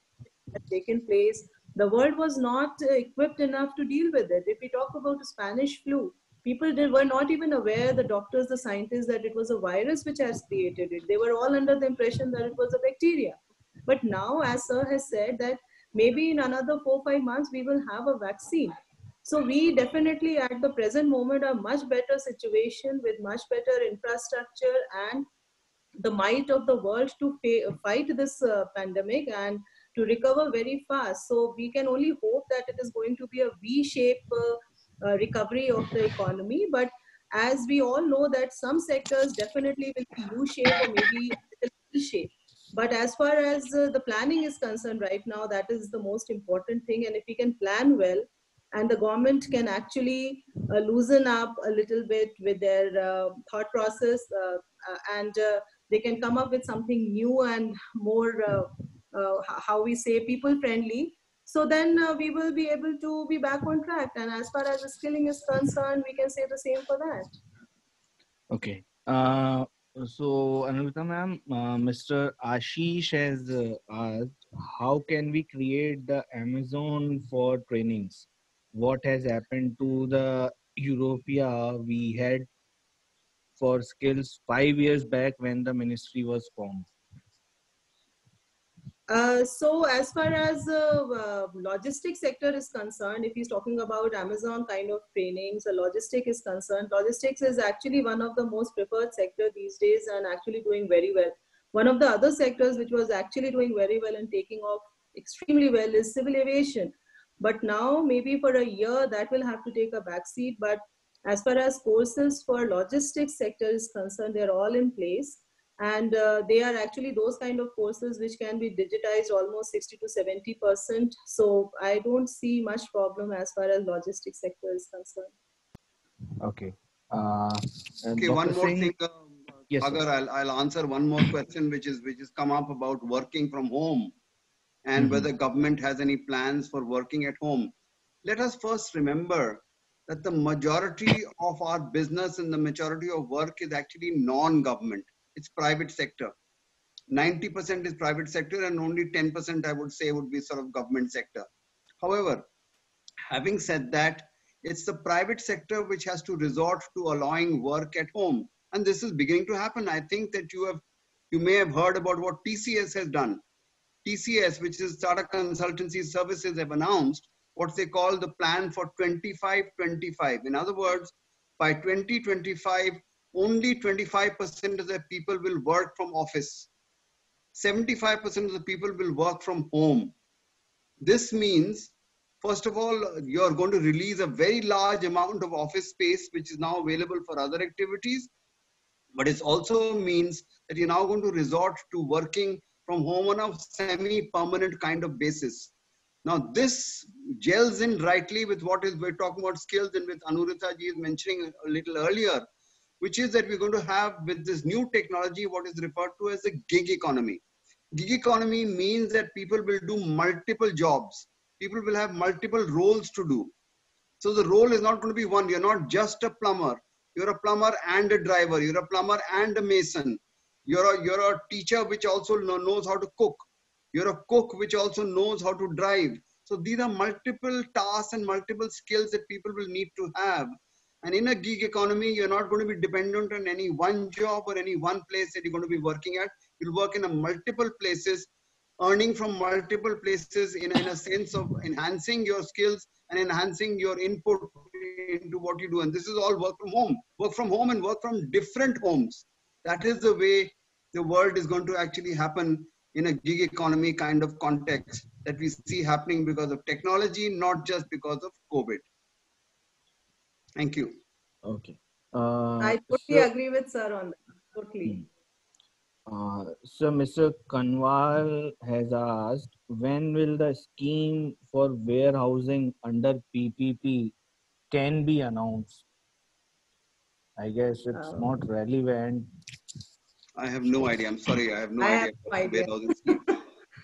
had taken place, the world was not equipped enough to deal with it. If we talk about the Spanish flu, people were not even aware, the doctors, the scientists, that it was a virus which has created it. They were all under the impression that it was a bacteria. But now, as Sir has said, that maybe in another 4-5 months, we will have a vaccine. So we definitely at the present moment are much better situation with much better infrastructure and the might of the world to fight this pandemic and to recover very fast. So we can only hope that it is going to be a V-shaped recovery of the economy. But as we all know that some sectors definitely will be U-shape or maybe L-shape. But as far as the planning is concerned right now, that is the most important thing. And if we can plan well, and the government can actually loosen up a little bit with their thought process and they can come up with something new and more, how we say, people friendly. So then we will be able to be back on track. And as far as the skilling is concerned, we can say the same for that. Okay. So, Anurita ma'am, Mr. Ashish has asked, how can we create the Amazon for trainings? What has happened to the Europea we had for skills 5 years back when the ministry was formed? So as far as logistics sector is concerned, if he's talking about Amazon kind of trainings, logistics is concerned, logistics is actually one of the most preferred sector these days and actually doing very well. One of the other sectors which was actually doing very well and taking off extremely well is civil aviation. But now maybe for a year that will have to take a backseat. But as far as courses for logistics sector is concerned, they're all in place. And they are actually those kind of courses which can be digitized almost 60 to 70%. So I don't see much problem as far as logistics sector is concerned. Okay. Okay, Dr. one more Singh, thing, yes, sir. Sagar, I'll answer one more question which is come up about working from home and whether government has any plans for working at home. Let us first remember that the majority of our business and the majority of work is actually non-government. It's private sector. 90% is private sector and only 10% I would say would be sort of government sector. However, having said that, it's the private sector which has to resort to allowing work at home. And this is beginning to happen. I think that you may have heard about what TCS has done. TCS, which is Tata Consultancy Services, have announced what they call the plan for 25-25. In other words, by 2025, only 25% of the people will work from office. 75% of the people will work from home. This means, first of all, you're going to release a very large amount of office space, which is now available for other activities. But it also means that you're now going to resort to working from home on a semi-permanent kind of basis. Now, this gels in rightly with what is we're talking about skills and with Anurita ji is mentioning a little earlier, which is that we're going to have with this new technology what is referred to as a gig economy. Gig economy means that people will do multiple jobs. People will have multiple roles to do. So the role is not going to be one. You're not just a plumber. You're a plumber and a driver. You're a plumber and a mason. You're a teacher which also knows how to cook. You're a cook which also knows how to drive. So these are multiple tasks and multiple skills that people will need to have. And in a gig economy, you're not going to be dependent on any one job or any one place that you're going to be working at. You'll work in a multiple places, earning from multiple places in a sense of enhancing your skills and enhancing your input into what you do. And this is all work from home and work from different homes. That is the way the world is going to actually happen in a gig economy kind of context that we see happening because of technology, not just because of COVID. Thank you. Okay. I totally agree with sir on that. Totally. So Mr. Kanwal has asked, when will the scheme for warehousing under PPP can be announced? I guess it's not relevant. I have no idea. I'm sorry. I have no I idea. have no idea.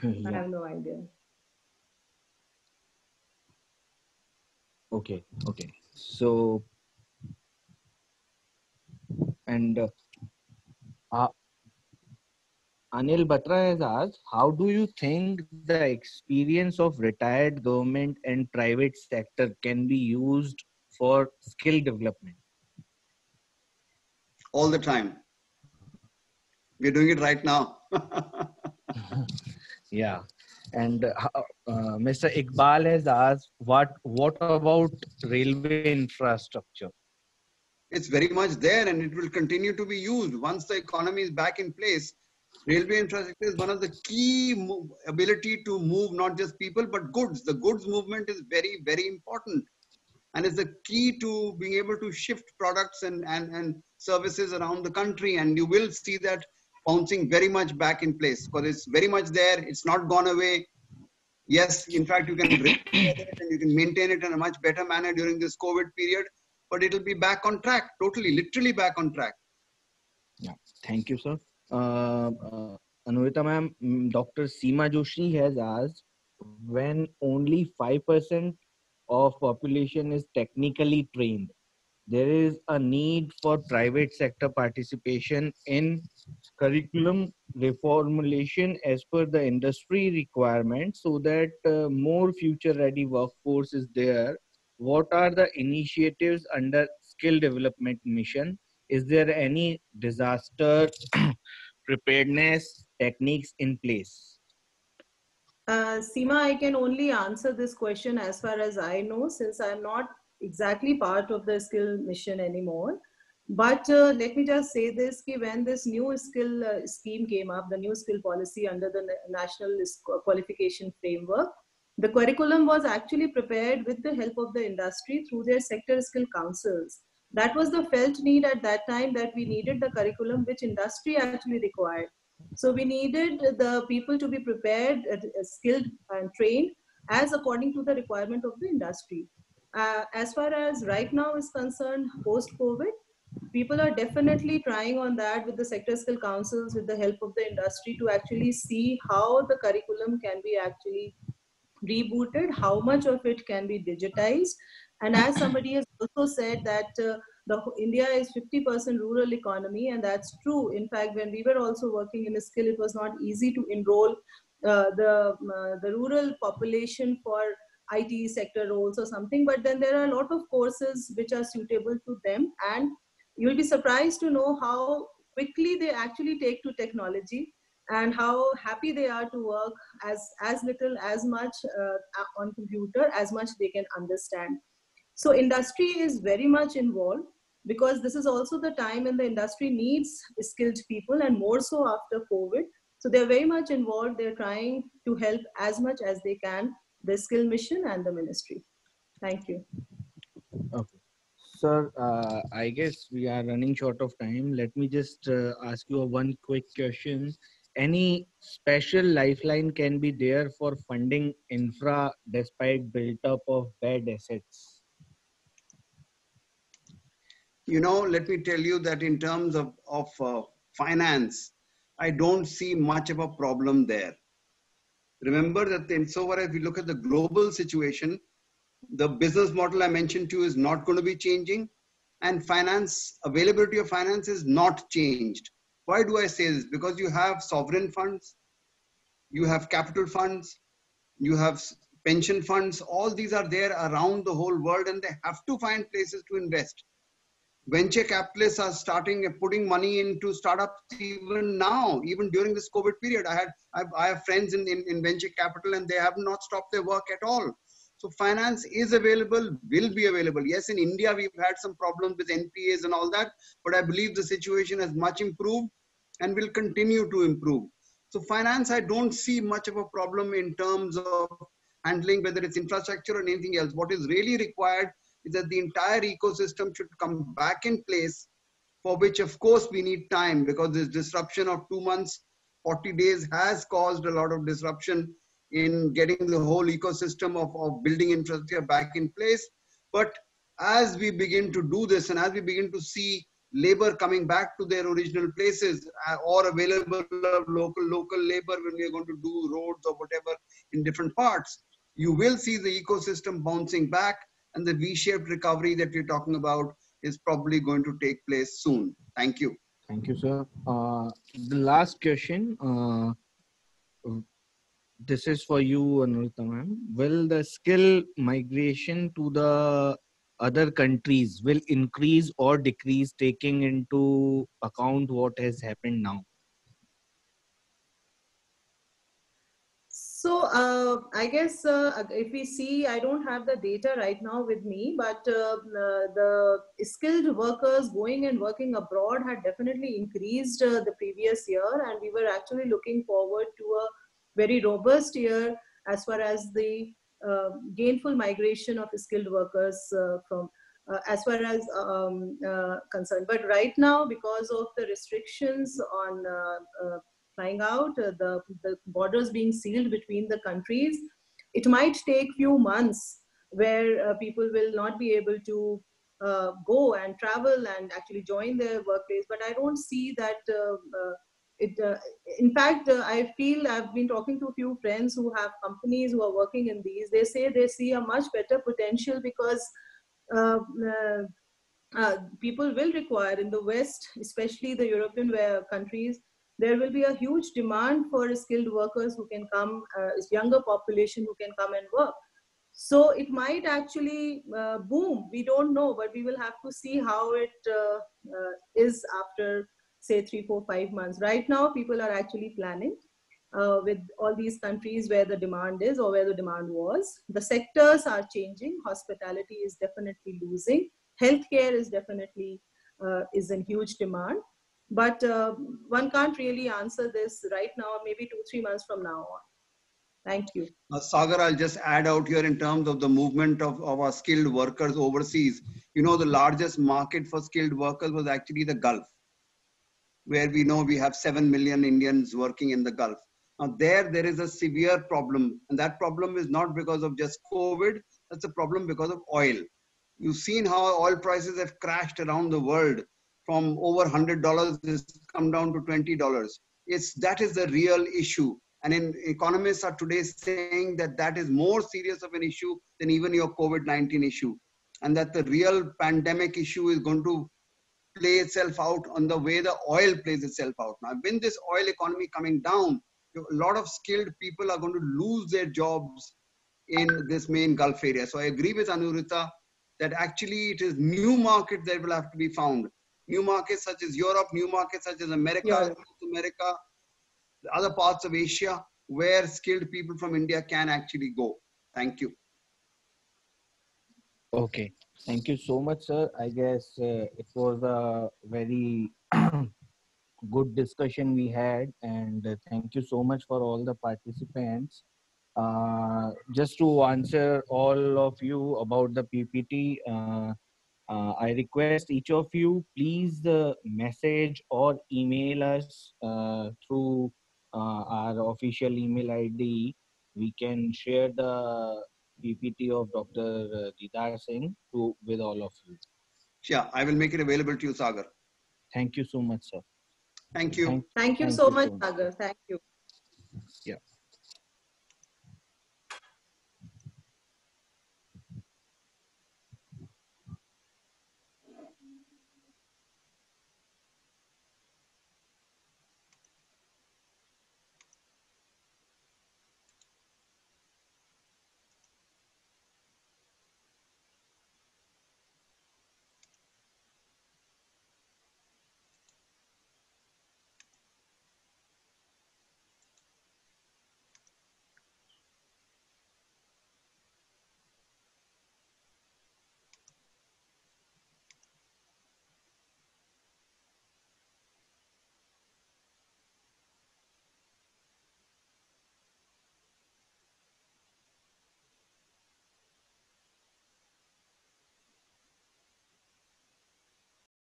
Yeah. I have no idea. Okay. Okay. So, and Anil Batra has asked, how do you think the experience of retired government and private sector can be used for skill development? All the time. We're doing it right now. Yeah. And Mr. Iqbal has asked, what about railway infrastructure? It's very much there and it will continue to be used. Once the economy is back in place, railway infrastructure is one of the key ability to move not just people, but goods. The goods movement is very, very important. And it's the key to being able to shift products and services around the country. And you will see that bouncing very much back in place because it's very much there. It's not gone away. Yes, in fact, you can repair it and you can maintain it in a much better manner during this COVID period, but it'll be back on track, totally, literally back on track. Yeah, thank you, sir. Anurita ma'am, Dr. Seema Joshi has asked, when only 5% of population is technically trained, there is a need for private sector participation in curriculum reformulation as per the industry requirements so that more future ready workforce is there. What are the initiatives under skill development mission? Is there any disaster preparedness techniques in place? Seema, I can only answer this question as far as I know, since I'm not exactly part of the skill mission anymore. But let me just say this, ki when this new skill scheme came up, the new skill policy under the National Qualification Framework, the curriculum was actually prepared with the help of the industry through their sector skill councils. That was the felt need at that time, that we needed the curriculum which industry actually required. So we needed the people to be prepared, skilled and trained as according to the requirement of the industry. As far as right now is concerned, post-COVID, people are definitely trying on that with the sector skill councils, with the help of the industry, to actually see how the curriculum can be actually rebooted, how much of it can be digitized. And as somebody has also said that India is 50% rural economy, and that's true. In fact, when we were also working in a skill, it was not easy to enroll the rural population for IT sector roles or something. But then there are a lot of courses which are suitable to them, and you'll be surprised to know how quickly they actually take to technology, and how happy they are to work as little as much on computer as much they can understand. So industry is very much involved, because this is also the time when the industry needs skilled people, and more so after COVID. So they're very much involved. They're trying to help as much as they can, the skill mission and the ministry. Thank you. Okay. Sir, I guess we are running short of time. Let me just ask you a one quick question. Any special lifeline can be there for funding infra despite built up of bad assets? You know, let me tell you that in terms of finance, I don't see much of a problem there. Remember that insofar as we look at the global situation, the business model I mentioned to you is not going to be changing, and finance, availability of finance is not changed. Why do I say this? Because you have sovereign funds, you have capital funds, you have pension funds, all these are there around the whole world, and they have to find places to invest. Venture capitalists are starting putting money into startups even now, even during this COVID period. I have friends in venture capital, and they have not stopped their work at all. So finance is available, will be available. Yes, in India, we've had some problems with NPAs and all that, but I believe the situation has much improved and will continue to improve. So finance, I don't see much of a problem in terms of handling, whether it's infrastructure or anything else. What is really required is that the entire ecosystem should come back in place, for which, of course, we need time, because this disruption of 2 months, 40 days has caused a lot of disruption in getting the whole ecosystem of building infrastructure back in place. But as we begin to do this, and as we begin to see labor coming back to their original places, or available local labor when we are going to do roads or whatever in different parts, you will see the ecosystem bouncing back, and the V-shaped recovery that we're talking about is probably going to take place soon. Thank you. Thank you, sir. The last question, this is for you, Anurita ma'am. Will the skill migration to the other countries will increase or decrease, taking into account what has happened now? So I guess if we see, I don't have the data right now with me, but the skilled workers going and working abroad had definitely increased the previous year, and we were actually looking forward to a very robust year as far as the gainful migration of skilled workers from as far as concerned. But right now, because of the restrictions on flying out, the borders being sealed between the countries, it might take few months where people will not be able to go and travel and actually join their workplace. But I don't see that in fact, I feel I've been talking to a few friends who have companies who are working in these. They say they see a much better potential, because uh, people will require in the West, especially the European countries, there will be a huge demand for skilled workers who can come, younger population who can come and work. So it might actually boom. We don't know, but we will have to see how it is after, say, 3, 4, 5 months. Right now, people are actually planning with all these countries where the demand is or where the demand was. The sectors are changing. Hospitality is definitely losing. Healthcare is definitely is in huge demand. But one can't really answer this right now, maybe 2, 3 months from now on. Thank you. Sagar, I'll just add out here in terms of the movement of our skilled workers overseas. You know, the largest market for skilled workers was actually the Gulf, where we know we have 7 million Indians working in the Gulf. Now there is a severe problem, and that problem is not because of just COVID, that's a problem because of oil. You've seen how oil prices have crashed around the world. from over $100 has come down to $20. That is the real issue. And economists are today saying that that is more serious of an issue than even your COVID-19 issue. And that the real pandemic issue is going to play itself out on the way the oil plays itself out. Now, when this oil economy coming down, a lot of skilled people are going to lose their jobs in this main Gulf area. So I agree with Anurita that actually it is new markets that will have to be found. New markets such as Europe, new markets such as America, Europe. South America, other parts of Asia, where skilled people from India can actually go. Thank you. Okay. Thank you so much, sir. I guess it was a very good discussion we had, and thank you so much for all the participants. Just to answer all of you about the PPT, I request each of you, please message or email us through our official email ID. We can share the PPT of Dr. Didar Singh with all of you. Yeah, I will make it available to you, Sagar. Thank you so much, sir. Thank you. Thank you Thank so you much, so much. Sagar. Thank you.